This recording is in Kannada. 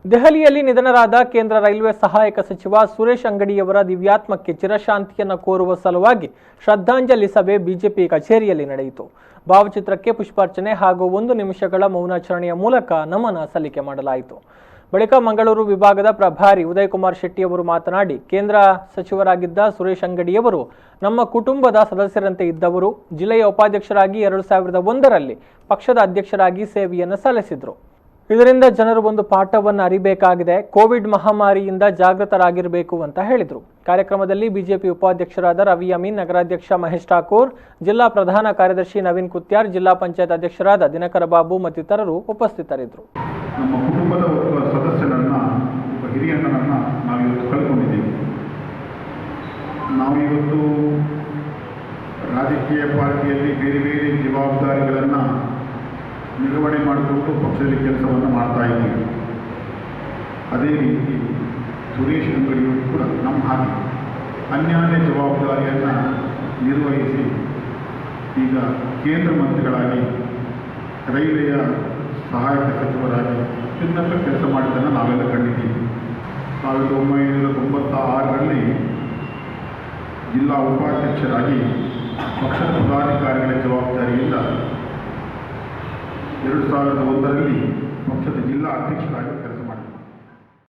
ದೆಹಲಿಯಲ್ಲಿ ನಿಧನರಾದ ಕೇಂದ್ರ ರೈಲ್ವೆ ಸಹಾಯಕ ಸಚಿವ ಸುರೇಶ್ ಅಂಗಡಿಯವರ ದಿವ್ಯಾತ್ಮಕ್ಕೆ ಚಿರಶಾಂತಿಯನ್ನು ಕೋರುವ ಸಲುವಾಗಿ ಶ್ರದ್ಧಾಂಜಲಿ ಸಭೆ ಬಿಜೆಪಿ ಕಚೇರಿಯಲ್ಲಿ ನಡೆಯಿತು. ಭಾವಚಿತ್ರಕ್ಕೆ ಪುಷ್ಪಾರ್ಚನೆ ಹಾಗೂ 1 ನಿಮಿಷಗಳ ಮೌನಾಚರಣೆಯ ಮೂಲಕ ನಮನ ಸಲ್ಲಿಕೆ ಮಾಡಲಾಯಿತು. ಬಳಿಕ ಮಂಗಳೂರು ವಿಭಾಗದ ಪ್ರಭಾರಿ ಉದಯಕುಮಾರ್ ಶೆಟ್ಟಿ ಅವರು ಮಾತನಾಡಿ, ಕೇಂದ್ರ ಸಚಿವರಾಗಿದ್ದ ಸುರೇಶ್ ಅಂಗಡಿಯವರು ನಮ್ಮ ಕುಟುಂಬದ ಸದಸ್ಯರಂತೆ ಇದ್ದವರು. ಜಿಲ್ಲೆಯ ಉಪಾಧ್ಯಕ್ಷರಾಗಿ 2001ರಲ್ಲಿ ಪಕ್ಷದ ಅಧ್ಯಕ್ಷರಾಗಿ ಸೇವೆಯನ್ನು ಸಲ್ಲಿಸಿದರು. ಇದರಿಂದ ಜನರು ಒಂದು ಪಾಠವನ್ನು ಅರಿಬೇಕಾಗಿದೆ. ಕೋವಿಡ್ ಮಹಾಮಾರಿಯಿಂದ ಜಾಗೃತರಾಗಿರಬೇಕು ಅಂತ ಹೇಳಿದರು. ಕಾರ್ಯಕ್ರಮದಲ್ಲಿ ಬಿಜೆಪಿ ಉಪಾಧ್ಯಕ್ಷರಾದ ರವಿ ಅಮೀನ್, ನಗರಾಧ್ಯಕ್ಷ ಮಹೇಶ್ ಠಾಕೂರ್, ಜಿಲ್ಲಾ ಪ್ರಧಾನ ಕಾರ್ಯದರ್ಶಿ ನವೀನ್ ಕುತ್ಯಾರ್, ಜಿಲ್ಲಾ ಪಂಚಾಯತ್ ಅಧ್ಯಕ್ಷರಾದ ದಿನಕರ ಬಾಬು ಮತ್ತಿತರರು ಉಪಸ್ಥಿತರಿದ್ದರು. ನಮ್ಮ ಕುಟುಂಬದ ಒಬ್ಬ ಸದಸ್ಯನನ್ನ, ಒಬ್ಬ ಹಿರಿಯಣ್ಣನನ್ನ ನಾವಿವತ್ತು ಕಳ್ಕೊಂಡಿದ್ದೀವಿ. ನಾವಿವತ್ತು ರಾಜಕೀಯ ಪಾರ್ಟಿಯಲ್ಲಿ ಬೇರೆ ಬೇರೆ ಜವಾಬ್ದಾರಿಗಳನ್ನು ನಿರ್ವಹಣೆ ಮಾಡಿಕೊಂಡು ಪಕ್ಷದಲ್ಲಿ ಕೆಲಸವನ್ನು ಮಾಡ್ತಾ ಇದ್ದೀವಿ. ಅದೇ ರೀತಿ ಸುರೇಶ್ ಅಂಗಡಿಯವರು ಕೂಡ ನಮ್ಮ ಹಾಗೆ ಅನ್ಯಾನ್ಯ ಜವಾಬ್ದಾರಿಯನ್ನು ನಿರ್ವಹಿಸಿ ಈಗ ಕೇಂದ್ರ ಮಂತ್ರಿಗಳಾಗಿ, ರೈಲ್ವೆಯ ಸಹಾಯಕ ಸಚಿವರಾಗಿ ಇನ್ನಷ್ಟು ಕೆಲಸ ಮಾಡಿದ್ದನ್ನು ನಾವೆಲ್ಲ ಕಂಡಿದ್ದೀವಿ. 1996ರಲ್ಲಿ ಜಿಲ್ಲಾ ಉಪಾಧ್ಯಕ್ಷರಾಗಿ ಪಕ್ಷದ ಪದಾಧಿಕಾರಿಗಳ ಜವಾಬ್ದಾರಿಯಿಂದ 2001ರಲ್ಲಿ ಪಕ್ಷದ ಜಿಲ್ಲಾ ಅಧ್ಯಕ್ಷರಾಗಿ